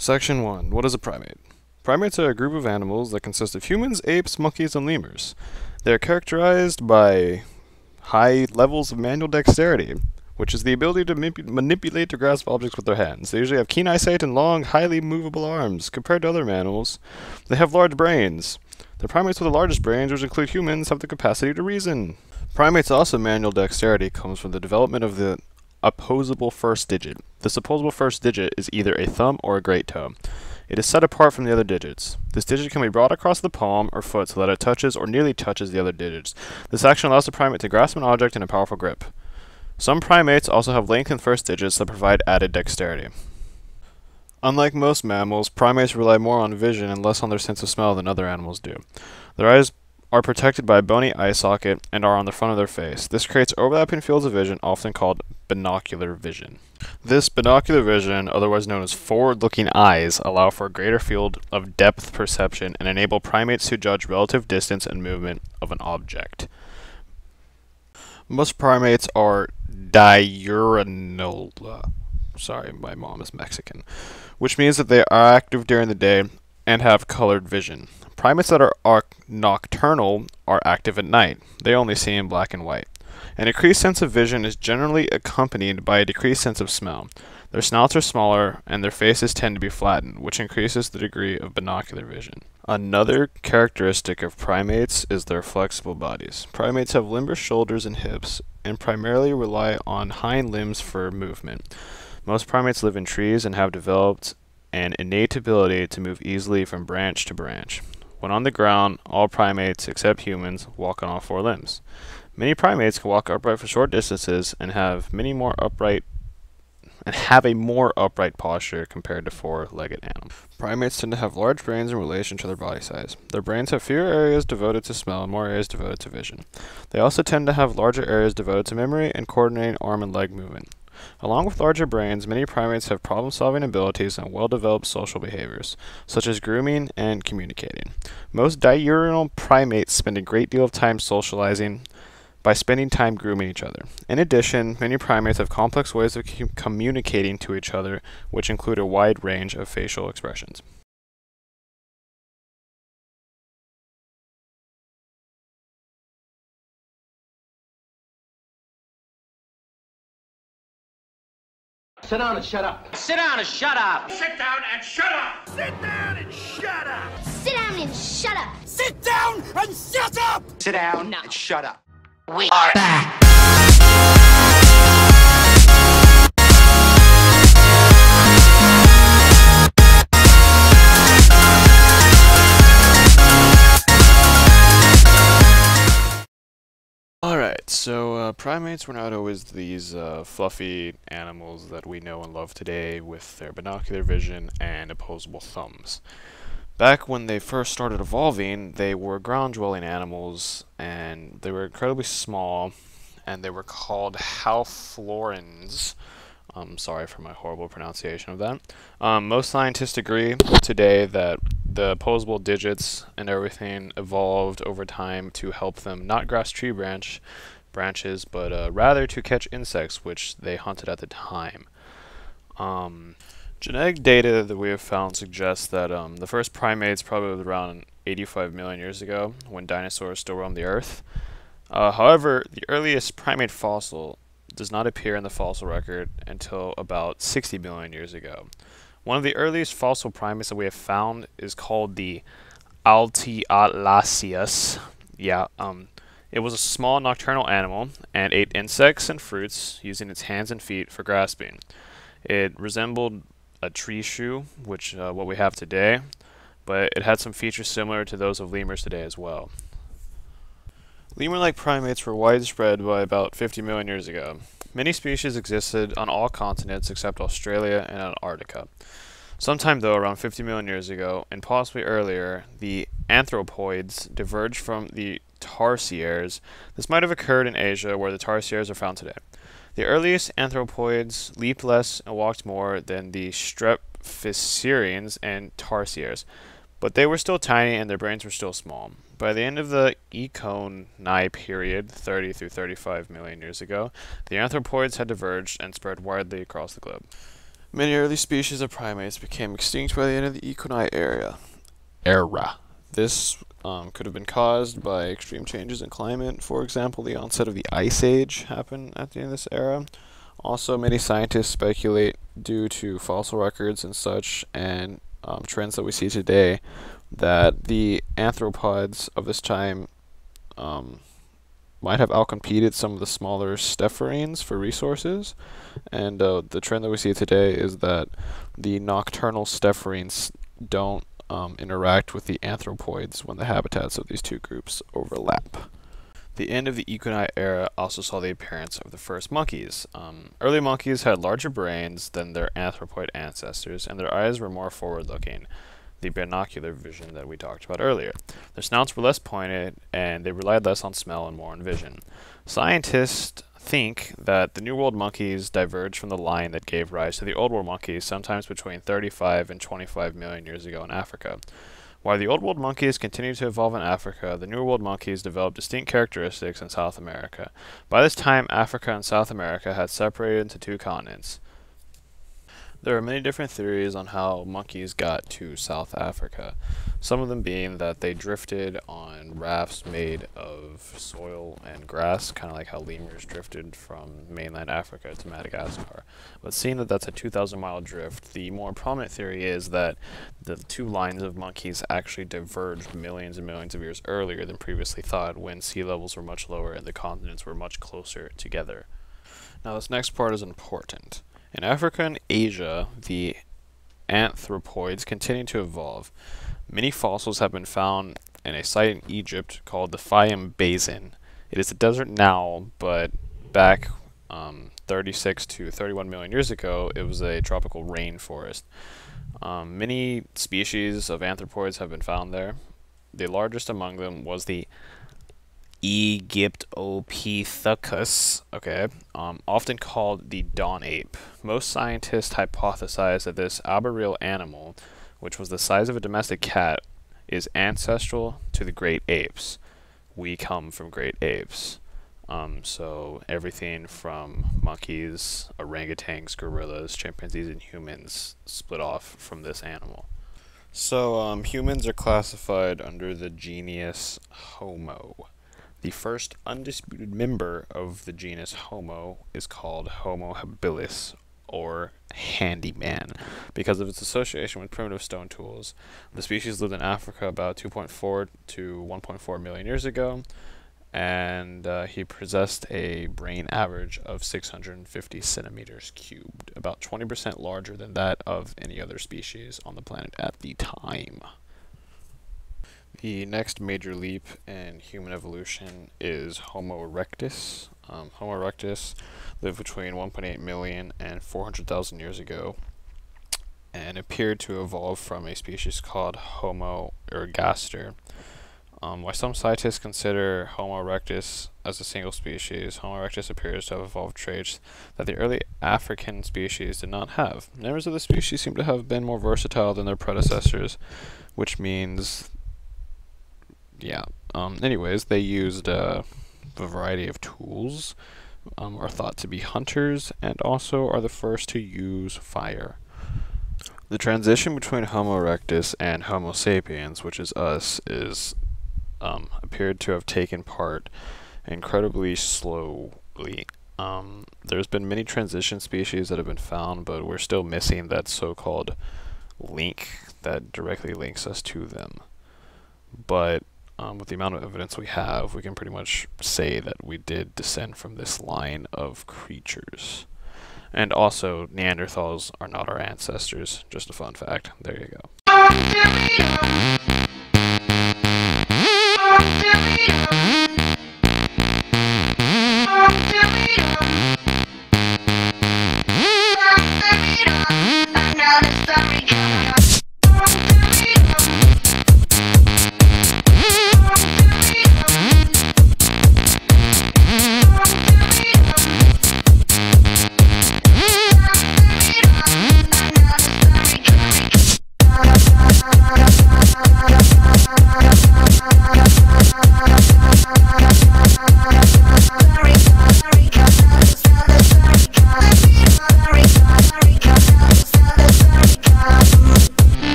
Section 1. What is a primate? Primates are a group of animals that consist of humans, apes, monkeys, and lemurs. They are characterized by high levels of manual dexterity, which is the ability to manipulate or grasp objects with their hands. They usually have keen eyesight and long, highly movable arms. Compared to other mammals, they have large brains. The primates with the largest brains, which include humans, have the capacity to reason. Primates' also manual dexterity comes from the development of the opposable first digit. This opposable first digit is either a thumb or a great toe. It is set apart from the other digits. This digit can be brought across the palm or foot so that it touches or nearly touches the other digits. This action allows the primate to grasp an object in a powerful grip. Some primates also have lengthened first digits that provide added dexterity. Unlike most mammals, primates rely more on vision and less on their sense of smell than other animals do. Their eyes are protected by a bony eye socket and are on the front of their face. This creates overlapping fields of vision, often called binocular vision. This binocular vision, otherwise known as forward-looking eyes, allow for a greater field of depth perception and enable primates to judge relative distance and movement of an object. Most primates are diurnal. Sorry, my mom is Mexican. Which means that they are active during the day and have colored vision. Primates that are nocturnal are active at night. They only see in black and white. An increased sense of vision is generally accompanied by a decreased sense of smell. Their snouts are smaller, and their faces tend to be flattened, which increases the degree of binocular vision. Another characteristic of primates is their flexible bodies. Primates have limber shoulders and hips, and primarily rely on hind limbs for movement. Most primates live in trees and have developed an innate ability to move easily from branch to branch. When on the ground, all primates, except humans, walk on all four limbs. Many primates can walk upright for short distances and have a more upright posture compared to four-legged animals. Primates tend to have large brains in relation to their body size. Their brains have fewer areas devoted to smell and more areas devoted to vision. They also tend to have larger areas devoted to memory and coordinating arm and leg movement. Along with larger brains, many primates have problem-solving abilities and well-developed social behaviors, such as grooming and communicating. Most diurnal primates spend a great deal of time socializing by spending time grooming each other. In addition, many primates have complex ways of communicating to each other, which include a wide range of facial expressions. Sit down and shut up. Sit down and shut up. Sit down and shut up. Sit down and shut up! Sit down and shut up! Sit down and shut up! Sit down and shut up. We are back! Alright, so primates were not always these fluffy animals that we know and love today with their binocular vision and opposable thumbs. Back when they first started evolving, they were ground-dwelling animals, and they were incredibly small, and they were called halflorans. Sorry for my horrible pronunciation of that. Most scientists agree today that the opposable digits and everything evolved over time to help them not grasp tree branches, but rather to catch insects, which they hunted at the time. Genetic data that we have found suggests that the first primates probably was around 85 million years ago, when dinosaurs still roamed the earth. However, the earliest primate fossil does not appear in the fossil record until about 60 million years ago. One of the earliest fossil primates that we have found is called the Altialacius. It was a small nocturnal animal and ate insects and fruits using its hands and feet for grasping. It resembled a tree shrew, which what we have today, but it had some features similar to those of lemurs today as well. Lemur-like primates were widespread by about 50 million years ago. Many species existed on all continents except Australia and Antarctica. Sometime though, around 50 million years ago, and possibly earlier, the anthropoids diverged from the tarsiers. This might have occurred in Asia, where the tarsiers are found today. The earliest anthropoids leaped less and walked more than the strepsirrhines and tarsiers, but they were still tiny and their brains were still small. By the end of the Eocene period, 30 through 35 million years ago, the anthropoids had diverged and spread widely across the globe. Many early species of primates became extinct by the end of the Equine era. This could have been caused by extreme changes in climate. For example, the onset of the Ice Age happened at the end of this era. Also, many scientists speculate, due to fossil records and such, and trends that we see today, that the anthropods of this time might have outcompeted some of the smaller stepharines for resources. And the trend that we see today is that the nocturnal stepharines don't interact with the anthropoids when the habitats of these two groups overlap. The end of the Equine era also saw the appearance of the first monkeys. Early monkeys had larger brains than their anthropoid ancestors, and their eyes were more forward-looking, the binocular vision that we talked about earlier. Their snouts were less pointed, and they relied less on smell and more on vision. Scientists think that the New World monkeys diverged from the line that gave rise to the Old World monkeys sometimes between 35 and 25 million years ago in Africa. While the Old World monkeys continued to evolve in Africa, the New World monkeys developed distinct characteristics in South America. By this time, Africa and South America had separated into two continents. There are many different theories on how monkeys got to South Africa, some of them being that they drifted on rafts made of soil and grass, kind of like how lemurs drifted from mainland Africa to Madagascar. But seeing that that's a 2,000-mile drift, the more prominent theory is that the two lines of monkeys actually diverged millions and millions of years earlier than previously thought, when sea levels were much lower and the continents were much closer together. Now, this next part is important. In Africa and Asia, the anthropoids continue to evolve. Many fossils have been found in a site in Egypt called the Fayum Basin. It is a desert now, but back 36 to 31 million years ago, it was a tropical rainforest. Many species of anthropoids have been found there. The largest among them was the Egyptopithecus, often called the dawn ape. Most scientists hypothesize that this arboreal animal, which was the size of a domestic cat, is ancestral to the great apes. We come from great apes. So everything from monkeys, orangutans, gorillas, chimpanzees, and humans split off from this animal. So humans are classified under the genus Homo. The first undisputed member of the genus Homo is called Homo habilis, or handyman, because of its association with primitive stone tools. The species lived in Africa about 2.4 to 1.4 million years ago, and he possessed a brain average of 650 centimeters cubed, about 20% larger than that of any other species on the planet at the time. The next major leap in human evolution is Homo erectus. Homo erectus lived between 1.8 million and 400,000 years ago and appeared to evolve from a species called Homo ergaster. While some scientists consider Homo erectus as a single species, Homo erectus appears to have evolved traits that the early African species did not have. Members of the species seem to have been more versatile than their predecessors, which means anyways, they used a variety of tools, are thought to be hunters, and also are the first to use fire. The transition between Homo erectus and Homo sapiens, which is us, is appeared to have taken part incredibly slowly. There's been many transition species that have been found, but we're still missing that so-called link that directly links us to them. But with the amount of evidence we have, we can pretty much say that we did descend from this line of creatures. And also, Neanderthals are not our ancestors. Just a fun fact. There you go. Another story coming.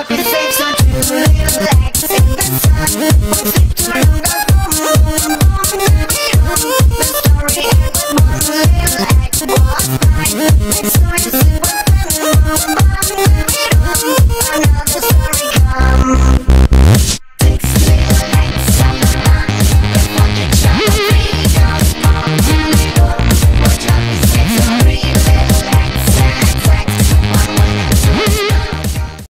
up in the safe zone.